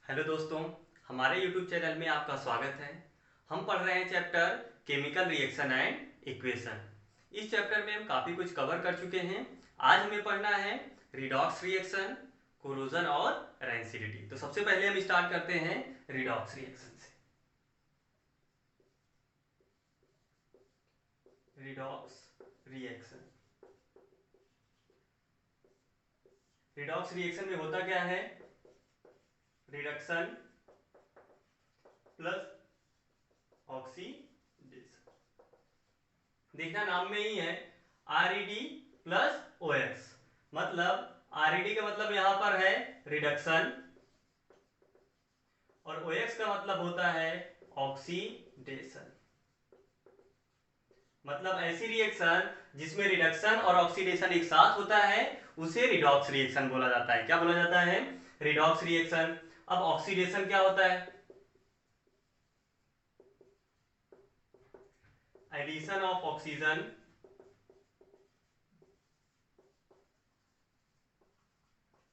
Hello दोस्तों, हमारे YouTube channel में आपका स्वागत है। हम पढ़ रहे हैं chapter chemical reaction and equation. इस चैप्टर में हम काफ़ी कुछ कवर कर चुके हैं। आज हमें पढ़ना है रिडॉक्स रिएक्शन, कोरोजन और रैंसिडिटी। तो सबसे पहले हम स्टार्ट करते हैं रिडॉक्स रिएक्शन से। रिडॉक्स रिएक्शन, रिडॉक्स रिएक्शन में होता क्या है? Reduction plus oxidation. देखना नाम में ही है, आरईडी प्लस ओएक्स। मतलब आरईडी का मतलब यहां पर है रिडक्शन और ओएक्स का मतलब होता है ऑक्सीडेशन। मतलब ऐसी रिएक्शन जिसमें रिडक्शन और ऑक्सीडेशन एक साथ होता है उसे रिडॉक्स रिएक्शन बोला जाता है। क्या बोला जाता है? Redox reaction. अब ऑक्सीडेशन क्या होता है? Addition of oxygen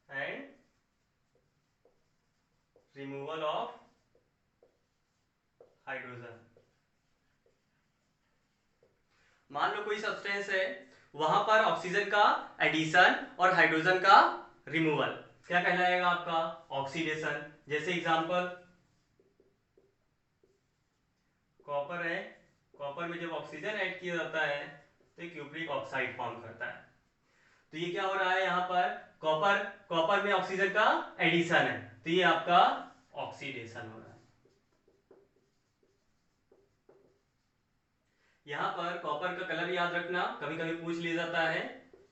and removal of hydrogen. मान लो कोई सब्सटेंस है, वहां पर ऑक्सीजन का एडिशन और हाइड्रोजन का रिमूवल, क्या कहलाएगा आपका? ऑक्सीडेशन। जैसे एग्जांपल कॉपर है, कॉपर में जब ऑक्सीजन ऐड किया जाता है तो क्यूप्रिक ऑक्साइड फॉर्म करता है। तो ये क्या हो रहा है? यहाँ पर कॉपर कॉपर में ऑक्सीजन का एडिशन है, तो ये आपका ऑक्सीडेशन हो रहा है। यहाँ पर कॉपर का कलर याद रखना, कभी कभी पूछ लिया जाता है।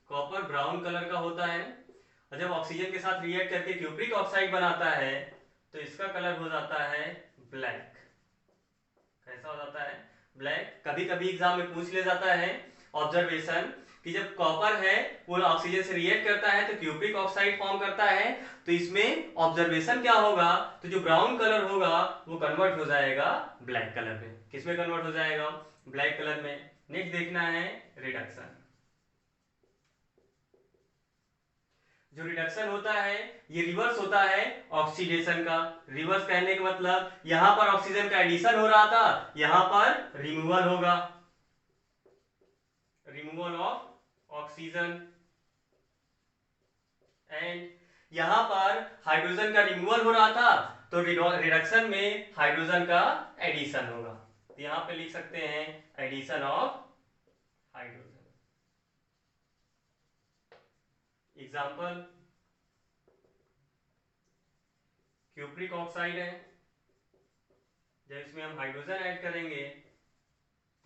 कॉपर ब्राउन कलर का होता है और जब ऑक्सीजन के साथ रिएक्ट करके क्यूप्रिक ऑक्साइड बनाता है तो इसका कलर हो जाता है ब्लैक। कैसा हो जाता है? ब्लैक। कभी कभी एग्जाम में पूछ लिया जाता है ऑब्जर्वेशन कि जब कॉपर है वो ऑक्सीजन से रिएक्ट करता है तो क्यूप्रिक ऑक्साइड फॉर्म करता है, तो इसमें ऑब्जर्वेशन क्या होगा? तो जो ब्राउन कलर होगा वो कन्वर्ट हो जाएगा ब्लैक कलर में। किसमें कन्वर्ट हो जाएगा? ब्लैक कलर में। नेक्स्ट देखना है रिडक्शन। जो रिडक्शन होता है ये रिवर्स होता है ऑक्सीडेशन का। रिवर्स कहने का मतलब यहां पर ऑक्सीजन का एडिशन हो रहा था, यहां पर रिमूवल होगा, रिमूवल ऑफ ऑक्सीजन। एंड यहां पर हाइड्रोजन का रिमूवल हो रहा था तो रिडक्शन में हाइड्रोजन का एडिशन होगा। तो यहां पे लिख सकते हैं addition of hydrogen. Example cupric oxide है, जब इसमें हम हाइड्रोजन ऐड करेंगे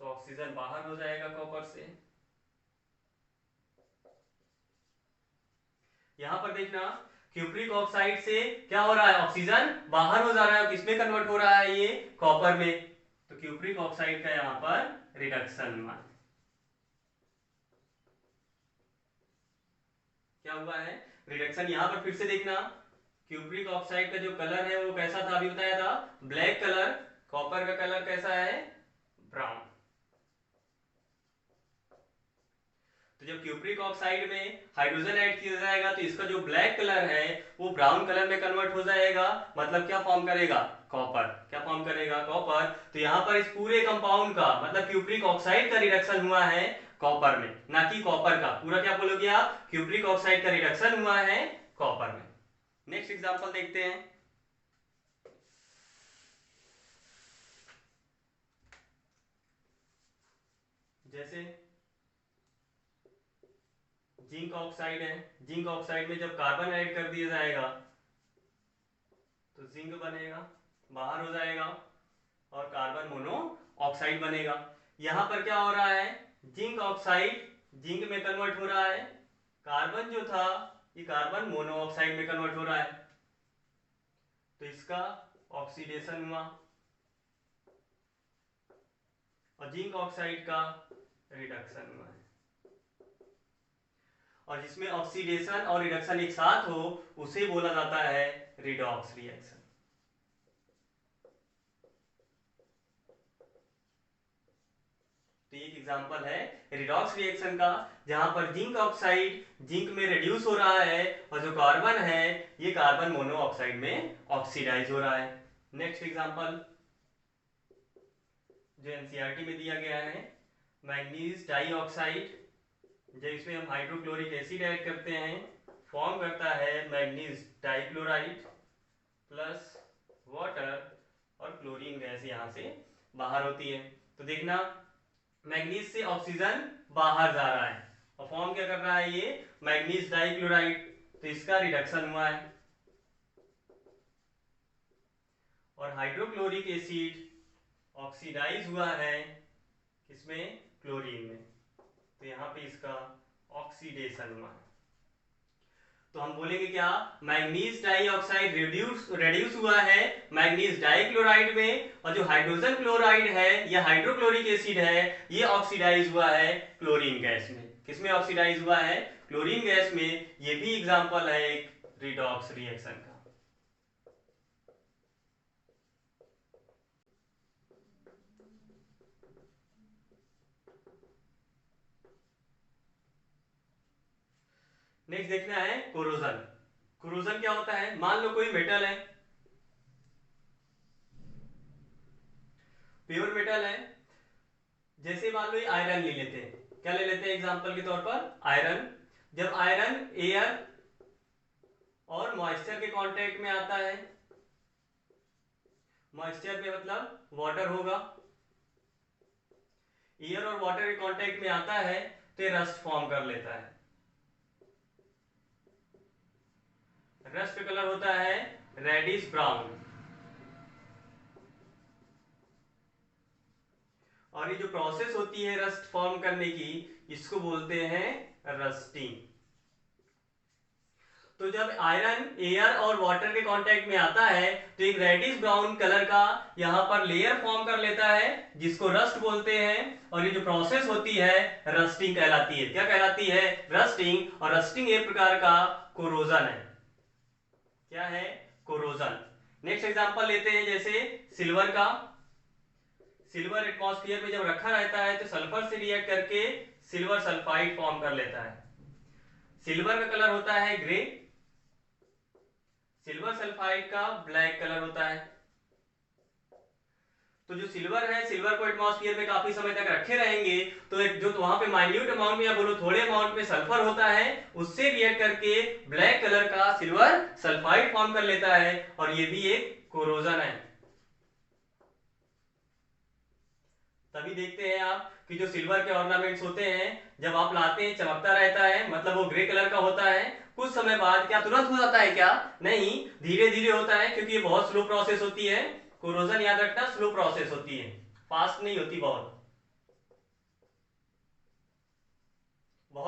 तो ऑक्सीजन बाहर हो जाएगा कॉपर से। यहां पर देखना क्यूप्रिक ऑक्साइड से क्या हो रहा है? ऑक्सीजन बाहर हो जा रहा है। किसमें कन्वर्ट हो रहा है? ये कॉपर में। तो क्यूप्रिक ऑक्साइड का यहां पर रिडक्शन हुआ। क्या हुआ है? रिडक्शन। यहां पर फिर से देखना क्यूप्रिक ऑक्साइड का जो कलर है वो कैसा था? अभी बताया था ब्लैक कलर। कॉपर का कलर कैसा है? ब्राउन। तो जब क्यूप्रिक ऑक्साइड में हाइड्रोजन ऐड किया जाएगा तो इसका जो ब्लैक कलर है वो ब्राउन कलर में कन्वर्ट हो जाएगा। मतलब क्या फॉर्म करेगा? कॉपर। क्या फॉर्म करेगा? कॉपर। तो यहां पर इस पूरे कंपाउंड का मतलब क्यूप्रिक ऑक्साइड का रिडक्शन हुआ है कॉपर में, ना कि कॉपर का। पूरा क्या बोलोगे आप? क्यूप्रिक ऑक्साइड का रिडक्शन हुआ है कॉपर में। नेक्स्ट एग्जांपल देखते हैं। जैसे जिंक ऑक्साइड है, जिंक ऑक्साइड में जब कार्बन ऐड कर दिया जाएगा तो जिंक बनेगा, बाहर हो जाएगा और कार्बन मोनो ऑक्साइड बनेगा। यहां पर क्या हो रहा है? जिंक ऑक्साइड जिंक में कन्वर्ट हो रहा है, कार्बन जो था ये कार्बन मोनो ऑक्साइड में कन्वर्ट हो रहा है, तो इसका ऑक्सीडेशन हुआ और जिंक ऑक्साइड का रिडक्शन हुआ है। और जिसमें ऑक्सीडेशन और रिडक्शन एक साथ हो उसे बोला जाता है रिडॉक्स रिएक्शन। तो तो एक एग्जांपल है रिडॉक्स रिएक्शन का, जहां पर जिंक ऑक्साइड जिंक में रिड्यूस हो रहा है और जो कार्बन है ये कार्बन मोनोऑक्साइड में ऑक्सीडाइज हो रहा है। नेक्स्ट एग्जांपल जो एनसीईआरटी में दिया गया है, मैग्नीज डाइऑक्साइड, जब इसमें हम हाइड्रोक्लोरिक एसिड ऐड करते हैं फॉर्म करता है मैग्नीज डाइक्लोराइड प्लस वाटर और क्लोरीन गैस यहाँ से बाहर होती है। तो देखना मैग्नीज से ऑक्सीजन बाहर जा रहा है और फॉर्म क्या कर रहा है ये मैग्नीज डाइक्लोराइड, तो इसका रिडक्शन हुआ है। और हाइड्रोक्लोरिक एसिड ऑक्सीडाइज हुआ है किसमें, क्लोरीन में, तो यहाँ पे इसका ऑक्सीडेशन हुआ है। तो हम बोलेंगे क्या, मैग्नीज डाइऑक्साइड रेड्यूस हुआ है मैग्नीज डाइक्लोराइड में, और जो हाइड्रोजन क्लोराइड है या हाइड्रोक्लोरिक एसिड है ये ऑक्सीडाइज हुआ है क्लोरीन गैस में। किसमें ऑक्सीडाइज हुआ है, क्लोरीन गैस में। ये भी एग्जांपल है एक रिडॉक्स रिएक्शन का। नेक्स्ट देखना है कोरोजन। कोरोजन क्या होता है, मान लो कोई मेटल है, प्योर मेटल है, जैसे मान लो ये आयरन ले लेते हैं, क्या ले लेते हैं एग्जांपल के तौर पर आयरन। जब आयरन एयर और मॉइस्चर के कांटेक्ट में आता है, मॉइस्चर पे मतलब वाटर होगा, एयर और वाटर के कांटेक्ट में आता है तो ये रस्ट फॉर्म कर लेता है। रस्ट का कलर होता है रेडिश ब्राउन, और ये जो प्रोसेस होती है रस्ट फॉर्म करने की इसको बोलते हैं रस्टिंग। तो जब आयरन एयर और वाटर के कांटेक्ट में आता है तो एक रेडिश ब्राउन कलर का यहाँ पर लेयर फॉर्म कर लेता है जिसको रस्ट बोलते हैं, और ये जो प्रोसेस होती है रस्टिंग कहलाती है। क्या कहलाती है, रस्टिंग। और रस्टिंग एक प्रकार का कोरोजन है। क्या है, कोरोजन। नेक्स्ट एग्जांपल लेते हैं जैसे सिल्वर का। सिल्वर एटमॉस्फेयर में जब रखा रहता है तो सल्फर से रिएक्ट करके सिल्वर सल्फाइड फॉर्म कर लेता है। सिल्वर का कलर होता है ग्रे, सिल्वर सल्फाइड का ब्लैक कलर होता है। तो जो सिल्वर है, सिल्वर को एटमॉस्फेयर में काफी समय तक रखे रहेंगे तो एक जो तो वहां पे माइन्यूट अमाउंट में या बोलो थोड़े अमाउंट में सल्फर होता है, उससे रिएक्ट करके ब्लैक कलर का सिल्वर सल्फाइड फॉर्म कर लेता है, और ये भी एक कोरोजन है। तभी देखते हैं आप कि जो सिल्वर के ऑर्नामेंट्स होते हैं जब आप लाते हैं चमकता रहता है, मतलब वो ग्रे कलर का होता है। कुछ समय बाद क्या तुरंत हो जाता है क्या, नहीं, धीरे धीरे होता है क्योंकि ये बहुत स्लो प्रोसेस होती है। कोरोजन याद रखना स्लो प्रोसेस होती है, फास्ट नहीं होती, बहुत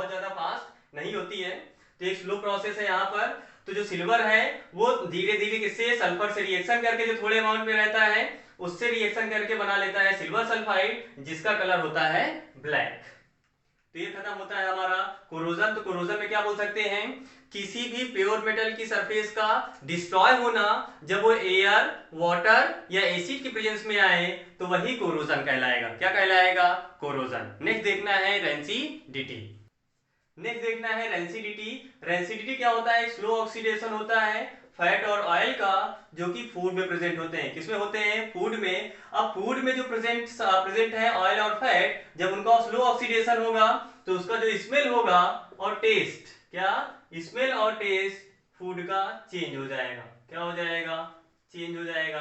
ज्यादा फास्ट नहीं होती है। तो एक स्लो प्रोसेस है यहाँ पर। तो जो सिल्वर है वो धीरे धीरे किससे, सल्फर से रिएक्शन करके जो थोड़े अमाउंट में रहता है उससे रिएक्शन करके बना लेता है सिल्वर सल्फाइड जिसका कलर होता है ब्लैक। तो ये खत्म होता है हमारा कोरोजन। तो कोरोजन में क्या बोल सकते हैं, किसी भी प्योर मेटल की सरफेस का डिस्ट्रॉय होना जब वो एयर वाटर या एसिड की प्रेजेंस में आए तो वही कोरोजन कहलाएगा। क्या कहलाएगा, कोरोजन। नेक्स्ट देखना है रेंसिडिटी। नेक्स्ट देखना है रेंसिडिटी। रेंसिडिटी क्या होता है, स्लो ऑक्सीडेशन होता है फैट और ऑयल का जो कि फूड में प्रेजेंट होते हैं। किसमें होते हैं, फूड में। अब फूड में जो प्रेजेंट है ऑयल और फैट, जब उनका स्लो ऑक्सीडेशन होगा तो उसका जो स्मेल होगा और टेस्ट, क्या स्मेल और टेस्ट फूड का चेंज हो जाएगा। क्या हो जाएगा, चेंज हो जाएगा।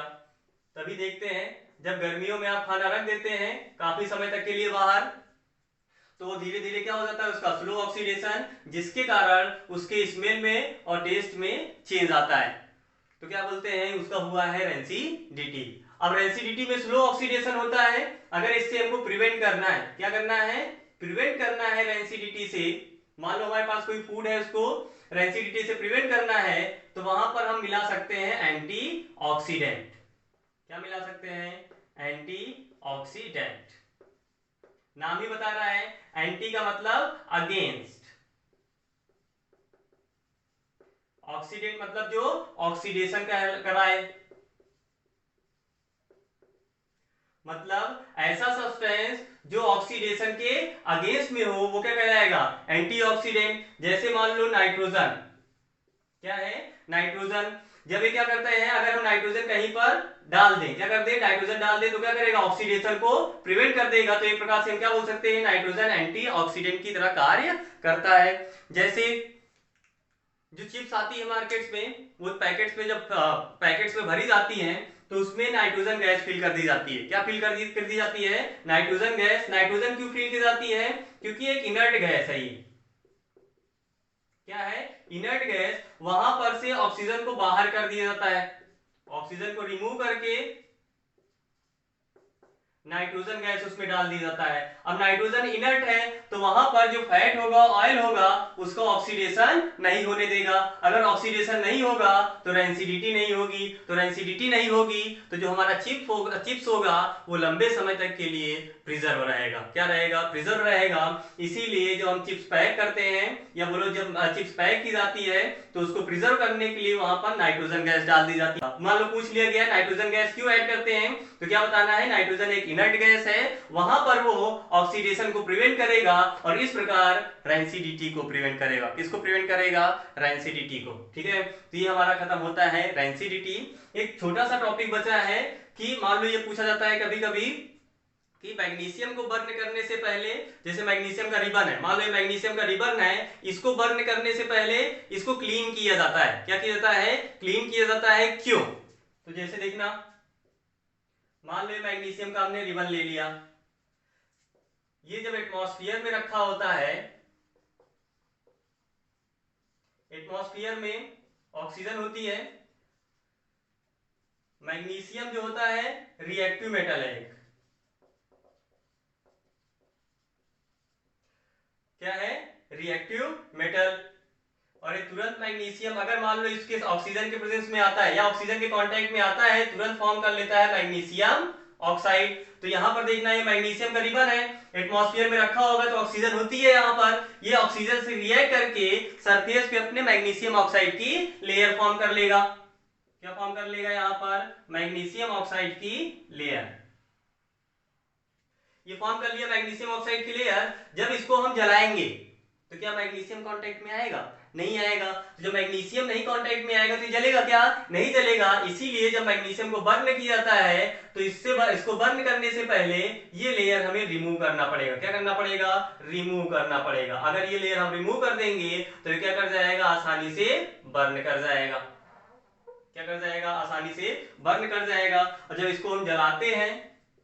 तभी देखते हैं जब गर्मियों में आप खाना रख देते हैं काफी समय तक के लिए बाहर, तो वो धीरे धीरे क्या हो जाता है उसका स्लो ऑक्सीडेशन, जिसके कारण उसके स्मेल में और टेस्ट में चेंज आता है। तो क्या बोलते हैं, उसका हुआ है रेंसिडिटी। अब रेंसिडिटी में स्लो ऑक्सीडेशन होता है, अगर इससे हमको प्रिवेंट करना है, क्या करना है, प्रिवेंट करना है रेंसिडिटी से। मान लो हमारे पास कोई फूड है उसको रेंसिडिटी से प्रिवेंट करना है तो वहां पर हम मिला सकते हैं एंटी ऑक्सीडेंट। क्या मिला सकते हैं, एंटी ऑक्सीडेंट। नाम ही बता रहा है, एंटी का मतलब अगेंस्ट, ऑक्सीडेंट मतलब जो ऑक्सीडेशन कराए। मतलब ऐसा सब्सटेंस जो ऑक्सीडेशन के अगेंस्ट में हो वो क्या कहलाएगा, एंटीऑक्सीडेंट। जैसे मान लो नाइट्रोजन, क्या है, नाइट्रोजन। जब ये क्या करते हैं, अगर हम नाइट्रोजन कहीं पर डाल दें, क्या करते हैं, नाइट्रोजन डाल दें तो क्या करेगा, ऑक्सीडेशन को प्रिवेंट कर देगा। तो एक प्रकार से हम क्या बोल सकते हैं, नाइट्रोजन एंटीऑक्सीडेंट की तरह कार्य करता है। जैसे जो चिप्स आती है मार्केट्स में, वो पैकेट्स में जब पैकेट्स में भरी जाती हैं तो उसमें नाइट्रोजन गैस फिल कर दी जाती है। क्या फिल कर दी जाती है, नाइट्रोजन गैस। नाइट्रोजन क्यों फिल की जाती है, क्योंकि एक इनर्ट गैस है ये, क्या है, इनर्ट गैस। वहां पर से ऑक्सीजन को बाहर कर दिया जाता है, ऑक्सीजन को रिमूव करके नाइट्रोजन गैस उसमें डाल दी जाता है। अब नाइट्रोजन इनर्ट है तो वहां पर जो फैट होगा, ऑयल होगा, उसको ऑक्सीडेशन नहीं होने देगा। अगर ऑक्सीडेशन नहीं होगा तो रेंसिडिटी नहीं होगी, तो रेंसिडिटी नहीं होगी तो जो हमारा चिप्स होगा वो लंबे समय तक के लिए प्रिजर्व रहेगा। क्या रहेगा, प्रिजर्व रहेगा। इसीलिए जो हम चिप्स पैक करते हैं, या बोलो जब चिप्स पैक की जाती है तो उसको प्रिजर्व करने के लिए वहां पर नाइट्रोजन गैस डाल दी जाती है। मान लो पूछ लिया गया नाइट्रोजन गैस क्यों ऐड करते हैं, तो क्या बताना है, नाइट्रोजन एक इनर्ट गैस है, वहां पर वो ऑक्सीडेशन को प्रिवेंट करेगा और इस प्रकार रेंसिडिटी को प्रिवेंट करेगा। किसको प्रिवेंट करेगा, रेंसिडिटी को। ठीक है, तो ये हमारा खत्म होता है रेंसिडिटी। एक छोटा सा टॉपिक बचा है कि मान लो ये पूछा जाता है कभी कभी कि मैग्नीशियम को बर्न करने से पहले, जैसे मैग्नीशियम का रिबन है, मान लो ये मैग्नीशियम का रिबन है, इसको बर्न करने से पहले इसको क्लीन किया जाता है। क्या किया जाता है, क्लीन किया जाता है। क्यों, तो जैसे देखना, मान लो मैग्नीशियम का हमने रिबन ले लिया, ये जब एटमॉस्फेयर में रखा होता है, एटमॉस्फेयर में ऑक्सीजन होती है, मैग्नीशियम जो होता है रिएक्टिव मेटल है एक, क्या है, रिएक्टिव मेटल। और ये तुरंत मैग्नीशियम अगर मान लो इसके ऑक्सीजन के प्रेजेंस में आता है या ऑक्सीजन के कांटेक्ट में आता है, तुरंत फॉर्म कर लेता है मैग्नीशियम ऑक्साइड। तो यहां पर देखना है मैग्नीशियम का रिबन है, एटमॉस्फेयर में रखा होगा तो ऑक्सीजन होती है यहां पर, ये ऑक्सीजन से रिएक्ट करके सरफेस पे अपने मैग्नीशियम ऑक्साइड की लेयर फॉर्म कर लेगा। क्या फॉर्म कर लेगा, यहां पर मैग्नीशियम ऑक्साइड की लेयर। ये फॉर्म कर लिया मैग्नीशियम ऑक्साइड की लेयर। जब इसको हम जलाएंगे तो क्या मैग्नीशियम कांटेक्ट में आएगा, नहीं आएगा। तो जब मैग्नीशियम नहीं कांटेक्ट में आएगा तो ये जलेगा क्या, नहीं जलेगा। इसीलिए जब मैग्नीशियम को बर्न किया जाता है तो इसको बर्न करने से पहले ये लेयर हमें रिमूव करना पड़ेगा। क्या करना पड़ेगा, रिमूव करना पड़ेगा। अगर ये लेयर हम रिमूव कर देंगे तो ये क्या कर जाएगा, आसानी से बर्न कर जाएगा। क्या कर जाएगा, आसानी से बर्न कर जाएगा। और जब इसको हम जलाते हैं,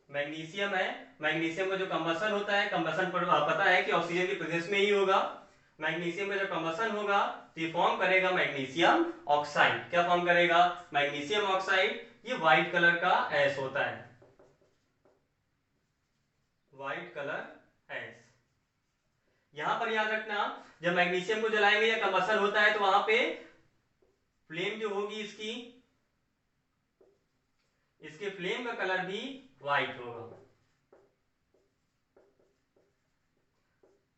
मैग्नीशियम है, मैग्नीशियम का जो कंबसन होता है, कंबसन पर पता है कि ऑक्सीजन की प्रेजेंस में ही होगा। मैग्नीशियम का जो कंबसन होगा तो ये फॉर्म करेगा मैग्नीशियम ऑक्साइड। क्या फॉर्म करेगा, मैग्नीशियम ऑक्साइड। ये व्हाइट कलर का एस होता है, व्हाइट कलर एस। यहां पर याद रखना, जब मैग्नीशियम को जलाएंगे या कंबसन होता है तो वहां पे फ्लेम जो होगी इसके फ्लेम का कलर भी व्हाइट होगा।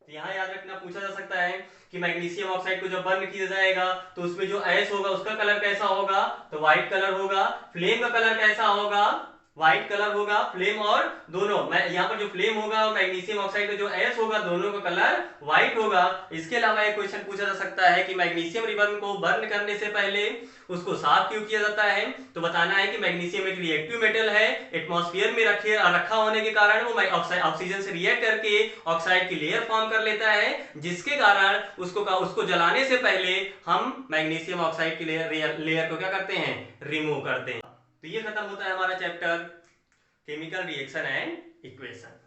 तो यहां याद रखना, पूछा जा सकता है कि मैग्नीशियम ऑक्साइड को जब बर्न किया जाएगा तो उसमें जो एस होगा उसका कलर कैसा होगा, तो व्हाइट कलर होगा। फ्लेम का कलर कैसा होगा, व्हाइट कलर होगा। फ्लेम और दोनों, यहाँ पर जो फ्लेम होगा और मैग्नीशियम ऑक्साइड का जो एस होगा, दोनों का कलर व्हाइट होगा। इसके अलावा एक क्वेश्चन पूछा जा सकता है कि मैग्नीशियम रिबन को बर्न करने से पहले उसको साफ क्यों किया जाता है, तो बताना है कि मैग्नीशियम एक रिएक्टिव मेटल है, एटमॉस्फेयर में रखा होने के कारण वो ऑक्सीजन से रिएक्ट करके ऑक्साइड की लेयर फॉर्म कर लेता है, जिसके कारण उसको जलाने से पहले हम मैग्नीशियम ऑक्साइड की लेयर को क्या करते हैं, रिमूव करते हैं। तो ये खत्म होता है हमारा chapter chemical reaction and equation.